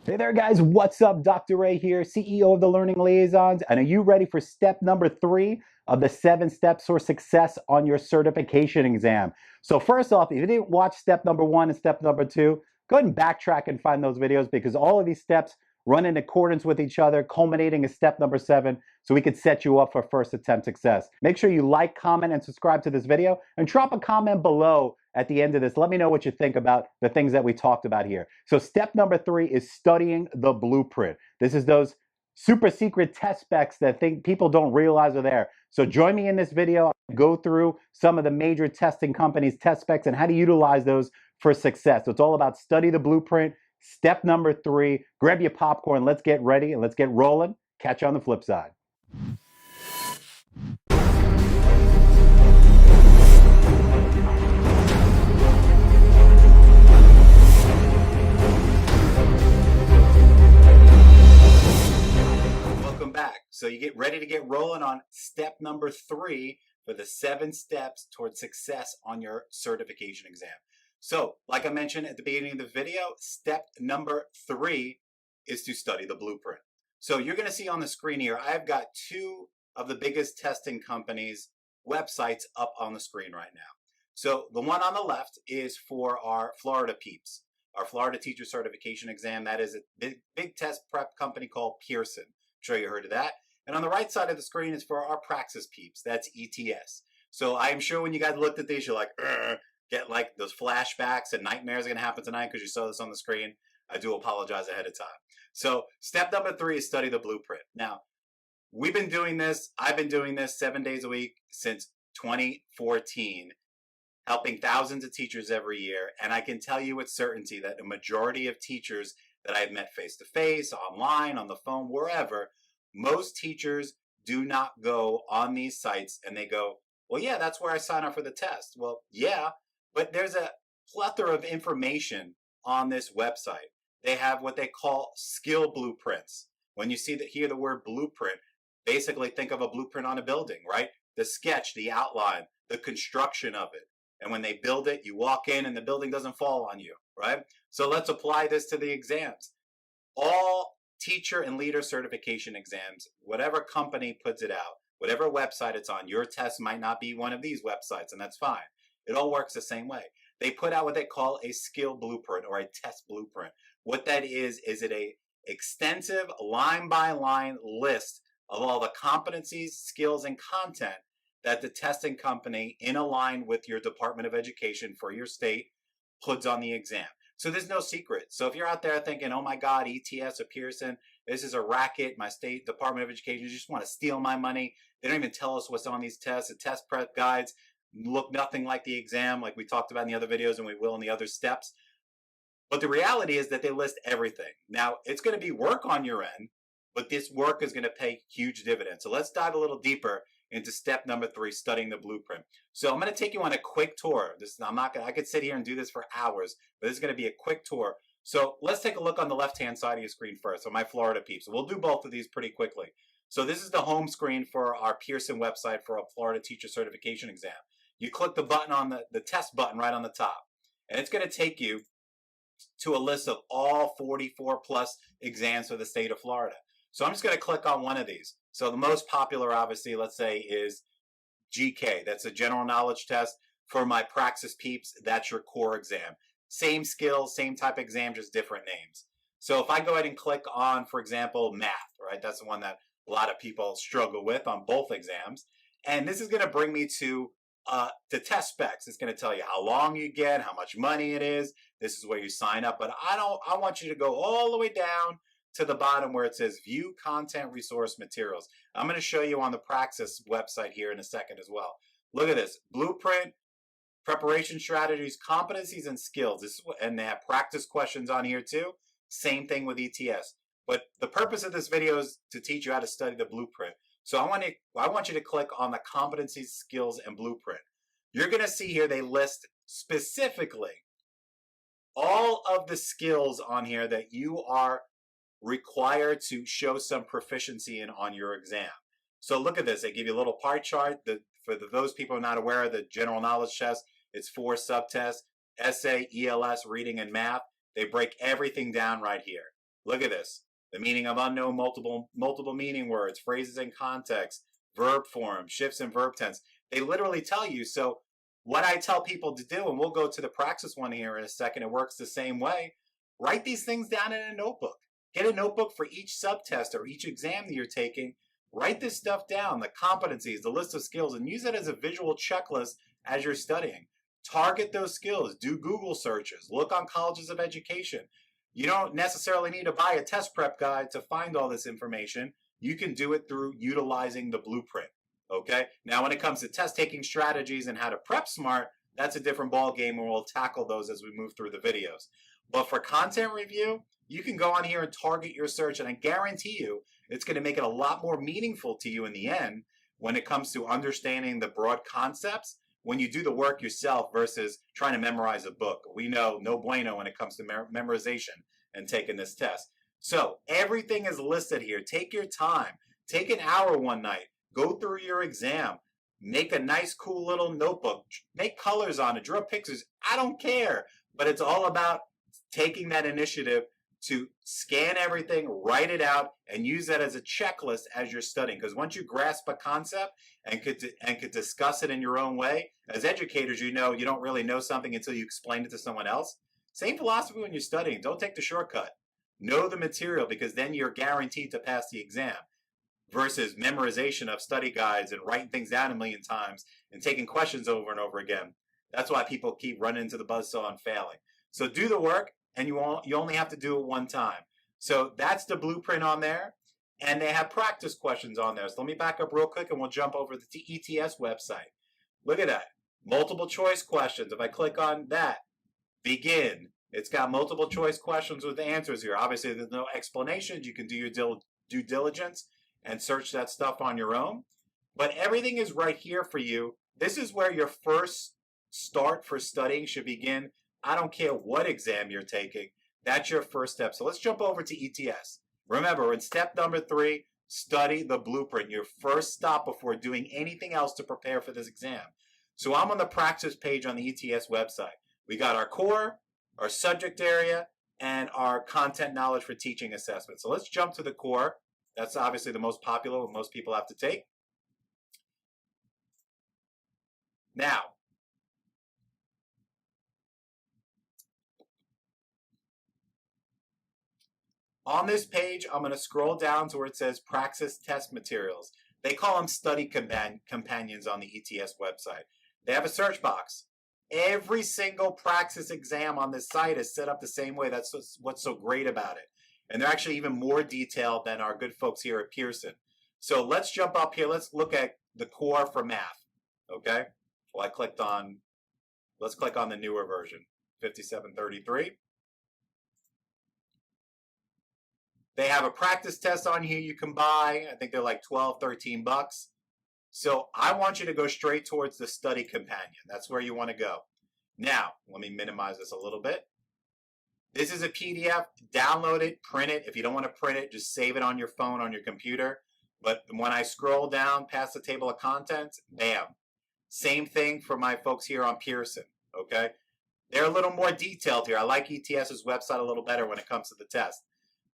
Hey there, guys. What's up? Dr. Ray here, CEO of the Learning Liaisons. And are you ready for step number 3 of the 7 steps for success on your certification exam? So, first off, if you didn't watch step number 1 and step number 2, go ahead and backtrack and find those videos because all of these steps run in accordance with each other, culminating in step number 7, so we could set you up for first attempt success. Make sure you like, comment, and subscribe to this video, and drop a comment below at the end of this. Let me know what you think about the things that we talked about here. So step number 3 is studying the blueprint. This is those super secret test specs that people don't realize are there. So join me in this video. Go through some of the major testing companies' test specs and how to utilize those for success. So it's all about study the blueprint. Step number 3, grab your popcorn. Let's get ready and let's get rolling. Catch you on the flip side. Welcome back. So you get ready to get rolling on step number 3 for the 7 steps towards success on your certification exam. So, like I mentioned at the beginning of the video, step number 3 is to study the blueprint. So you're going to see on the screen here, I've got 2 of the biggest testing companies' websites up on the screen right now. So the one on the left is for our Florida peeps, our Florida Teacher Certification Exam. That is a big test prep company called Pearson. I'm sure you heard of that. And on the right side of the screen is for our Praxis peeps. That's ETS. So I'm sure when you guys looked at these, you're like, get like those flashbacks and nightmares are going to happen tonight because you saw this on the screen. I do apologize ahead of time. So step number 3 is study the blueprint. Now, we've been doing this. I've been doing this 7 days a week since 2014, helping thousands of teachers every year. And I can tell you with certainty that the majority of teachers that I've met face-to-face, online, on the phone, wherever, most teachers do not go on these sites and they go, well, yeah, that's where I sign up for the test. Well, yeah, but there's a plethora of information on this website. They have what they call skill blueprints. When you hear the word blueprint, basically think of a blueprint on a building, right? The sketch, the outline, the construction of it. And when they build it, you walk in and the building doesn't fall on you, right? So let's apply this to the exams. All teacher and leader certification exams, whatever company puts it out, whatever website it's on, your test might not be one of these websites, and that's fine. It all works the same way. They put out what they call a skill blueprint or a test blueprint. What that is it a extensive line-by-line list of all the competencies, skills, and content that the testing company, in align with your Department of Education for your state, puts on the exam. So there's no secret. So if you're out there thinking, oh my God, ETS or Pearson, this is a racket, my state Department of Education just want to steal my money. They don't even tell us what's on these tests. The test prep guides look nothing like the exam, like we talked about in the other videos and we will in the other steps. But the reality is that they list everything. Now, it's going to be work on your end, but this work is going to pay huge dividends. So let's dive a little deeper into step number 3, studying the blueprint. So I'm going to take you on a quick tour. I could sit here and do this for hours, but this is going to be a quick tour. So let's take a look on the left-hand side of your screen first, so my Florida peeps. We'll do both of these pretty quickly. So this is the home screen for our Pearson website for a Florida Teacher Certification Exam. You click the button on the test button right on the top, and it's going to take you to a list of all 44 plus exams for the state of Florida. So I'm just going to click on one of these. So the most popular, obviously, let's say, is GK. That's a general knowledge test. For my Praxis peeps, that's your core exam. Same skills, same type of exam, just different names. So if I go ahead and click on, for example, math, right? That's the one that a lot of people struggle with on both exams. And this is going to bring me to the test specs. It's going to tell you how long you get, how much money it is. This is where you sign up. But I want you to go all the way down to the bottom where it says view content resource materials. I'm going to show you on the Praxis website here in a second as well. Look at this blueprint, preparation strategies, competencies, and skills. And they have practice questions on here too. Same thing with ETS. But the purpose of this video is to teach you how to study the blueprint. So I want you to click on the competencies, skills, and blueprint. You're going to see here they list specifically all of the skills on here that you are required to show some proficiency in on your exam. So look at this. They give you a little pie chart. For those people who are not aware of the general knowledge test, it's 4 subtests: essay, ELS, reading, and math. They break everything down right here. Look at this. The meaning of unknown multiple meaning words, phrases in context, verb form, shifts in verb tense. They literally tell you. So what I tell people to do, and we'll go to the praxis one here in a second, it works the same way. Write these things down in a notebook. Get a notebook for each subtest or each exam that you're taking. Write this stuff down, the competencies, the list of skills, and use it as a visual checklist as you're studying. Target those skills. Do Google searches. Look on colleges of education. You don't necessarily need to buy a test prep guide to find all this information. You can do it through utilizing the blueprint. Okay? Now, when it comes to test taking strategies and how to prep smart, that's a different ball game, and we'll tackle those as we move through the videos. But for content review, you can go on here and target your search, and I guarantee you it's going to make it a lot more meaningful to you in the end when it comes to understanding the broad concepts when you do the work yourself versus trying to memorize a book. We know no bueno when it comes to memorization and taking this test. So everything is listed here. Take your time. Take an hour one night. Go through your exam. Make a nice, cool little notebook. Make colors on it. Draw pictures. I don't care. But it's all about taking that initiative to scan everything, write it out, and use that as a checklist as you're studying. Because once you grasp a concept and could discuss it in your own way, as educators, you know you don't really know something until you explain it to someone else. Same philosophy when you're studying. Don't take the shortcut. Know the material, because then you're guaranteed to pass the exam. Versus memorization of study guides and writing things down a million times and taking questions over and over again. That's why people keep running into the buzzsaw and failing. So do the work, and you only have to do it one time. So that's the blueprint on there. And they have practice questions on there. So let me back up real quick and we'll jump over to the ETS website. Look at that. Multiple choice questions. If I click on that, begin. It's got multiple choice questions with the answers here. Obviously, there's no explanations. You can do your due diligence and search that stuff on your own. But everything is right here for you. This is where your first start for studying should begin. I don't care what exam you're taking. That's your first step. So let's jump over to ETS. Remember, in step number 3, study the blueprint. Your first stop before doing anything else to prepare for this exam. So I'm on the practice page on the ETS website. We got our core, our subject area, and our content knowledge for teaching assessment. So let's jump to the core. That's obviously the most popular, what most people have to take. Now, on this page, I'm going to scroll down to where it says Praxis Test Materials. They call them study companions on the ETS website. They have a search box. Every single Praxis exam on this site is set up the same way. That's what's so great about it. And they're actually even more detailed than our good folks here at Pearson. So let's jump up here. Let's look at the core for math. Okay? Well, let's click on the newer version, 5733. They have a practice test on here you can buy. I think they're like 12, 13 bucks. So I want you to go straight towards the study companion. That's where you want to go. Now, let me minimize this a little bit. This is a PDF. Download it, print it. If you don't want to print it, just save it on your phone, on your computer. But when I scroll down past the table of contents, bam. Same thing for my folks here on Pearson, okay? They're a little more detailed here. I like ETS's website a little better when it comes to the test.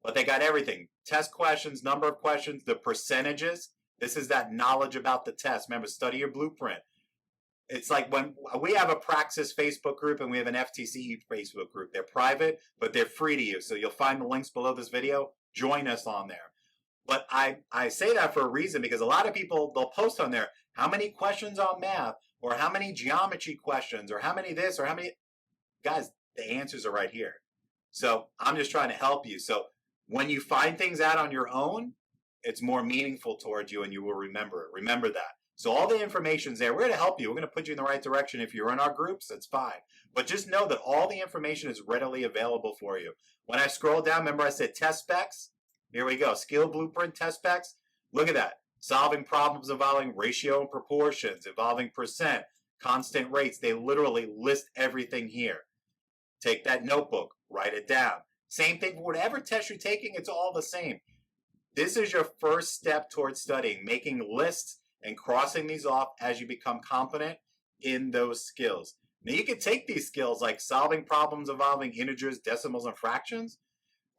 But they got everything. Test questions, number of questions, the percentages. This is that knowledge about the test. Remember, study your blueprint. It's like when we have a Praxis Facebook group and we have an FTC Facebook group. They're private, but they're free to you. So you'll find the links below this video. Join us on there. But I say that for a reason, because a lot of people, they'll post on there, how many questions on math, or how many geometry questions, or how many this, or how many... Guys, the answers are right here. So I'm just trying to help you. So when you find things out on your own, it's more meaningful towards you and you will remember it. Remember that. So all the information's there. We're going to help you. We're going to put you in the right direction. If you're in our groups, that's fine. But just know that all the information is readily available for you. When I scroll down, remember I said test specs? Here we go. Skill blueprint test specs. Look at that. Solving problems involving ratio and proportions, involving percent, constant rates. They literally list everything here. Take that notebook, write it down. Same thing for whatever test you're taking, it's all the same. This is your first step towards studying, making lists and crossing these off as you become confident in those skills. Now you can take these skills like solving problems involving integers, decimals, and fractions,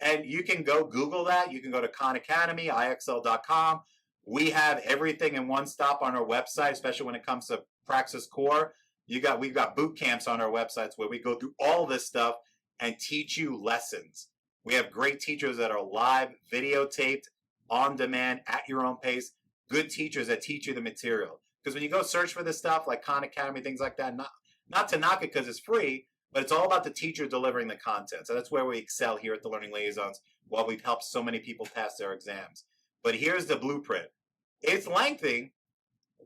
And you can go Google that. You can go to Khan Academy, IXL.com. We have everything in one stop on our website, especially when it comes to Praxis Core. We've got boot camps on our websites where we go through all this stuff and teach you lessons. We have great teachers that are live, videotaped, on demand, at your own pace. Good teachers that teach you the material. Because when you go search for this stuff like Khan Academy, things like that, not to knock it because it's free, but it's all about the teacher delivering the content. So that's where we excel here at the Learning Liaisons, while we've helped so many people pass their exams. But here's the blueprint. It's lengthy,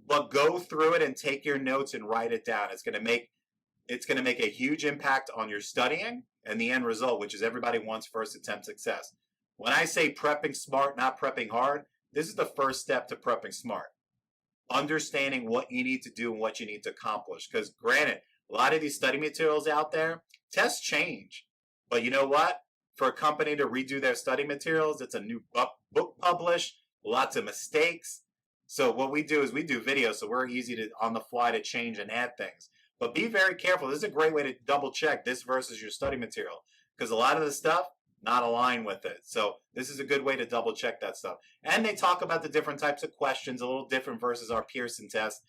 but go through it and take your notes and write it down. It's going to make a huge impact on your studying and the end result, which is everybody wants first attempt success. When I say prepping smart, not prepping hard, this is the first step to prepping smart. Understanding what you need to do and what you need to accomplish. Because granted, a lot of these study materials out there, tests change. But you know what? For a company to redo their study materials, it's a new book published, lots of mistakes. So what we do is we do videos, so we're easy to on the fly to change and add things. But be very careful. This is a great way to double check this versus your study material, because a lot of the stuff not aligned with it. So this is a good way to double check that stuff. And they talk about the different types of questions, a little different versus our Pearson test.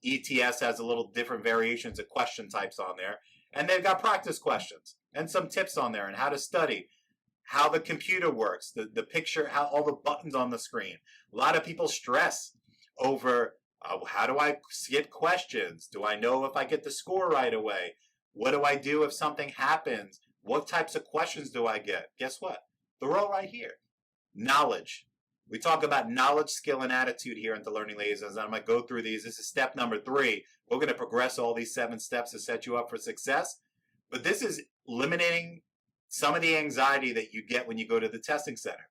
ETS has a little different variations of question types on there. And they've got practice questions and some tips on there and how to study, how the computer works, the picture, how all the buttons on the screen. A lot of people stress over how do I get questions? Do I know if I get the score right away? What do I do if something happens? What types of questions do I get? Guess what? They're all right here. Knowledge. We talk about knowledge, skill, and attitude here at the Learning Liaisons. I'm going to go through these. This is step number 3. We're going to progress all these 7 steps to set you up for success. But this is eliminating some of the anxiety that you get when you go to the testing center.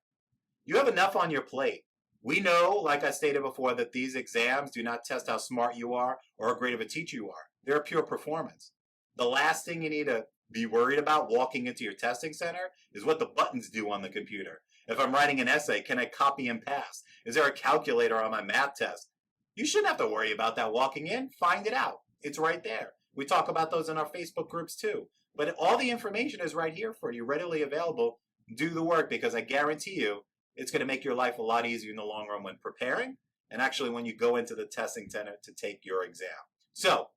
You have enough on your plate. We know, like I stated before, that these exams do not test how smart you are or how great of a teacher you are. They're pure performance. The last thing you need to be worried about walking into your testing center is what the buttons do on the computer. If I'm writing an essay, can I copy and pass? Is there a calculator on my math test? You shouldn't have to worry about that walking in. Find it out. It's right there. We talk about those in our Facebook groups too. But all the information is right here for you, readily available. Do the work, because I guarantee you it's going to make your life a lot easier in the long run when preparing and actually when you go into the testing center to take your exam. So,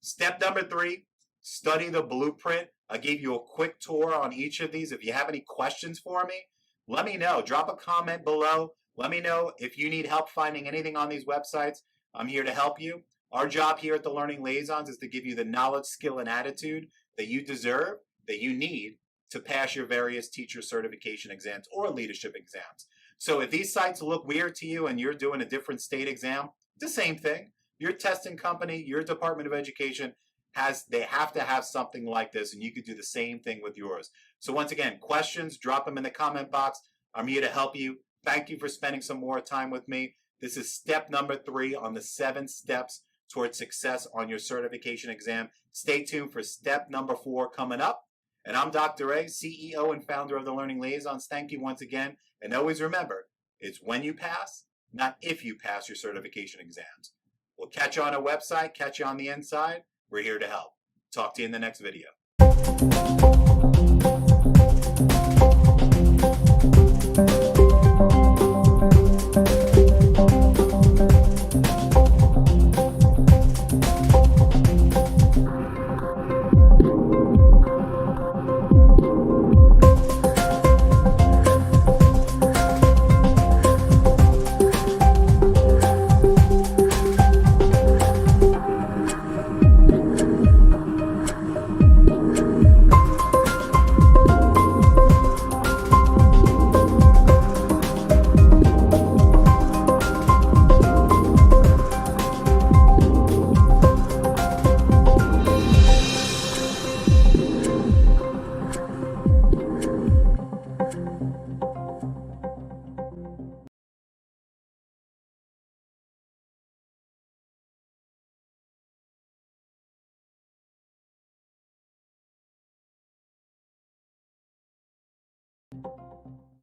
step number 3, study the blueprint. I gave you a quick tour on each of these. If you have any questions for me, let me know. Drop a comment below. Let me know if you need help finding anything on these websites. I'm here to help you. Our job here at the Learning Liaisons is to give you the knowledge, skill, and attitude that you deserve, that you need to pass your various teacher certification exams or leadership exams. So if these sites look weird to you and you're doing a different state exam, the same thing. Your testing company, your Department of Education, they have to have something like this, and you could do the same thing with yours. So once again, questions, drop them in the comment box. I'm here to help you. Thank you for spending some more time with me. This is step number 3 on the 7 steps towards success on your certification exam. Stay tuned for step number 4 coming up. And I'm Dr. A, CEO and founder of the Learning Liaisons. Thank you once again. And always remember, it's when you pass, not if you pass your certification exams. We'll catch you on our website, catch you on the inside. We're here to help. Talk to you in the next video.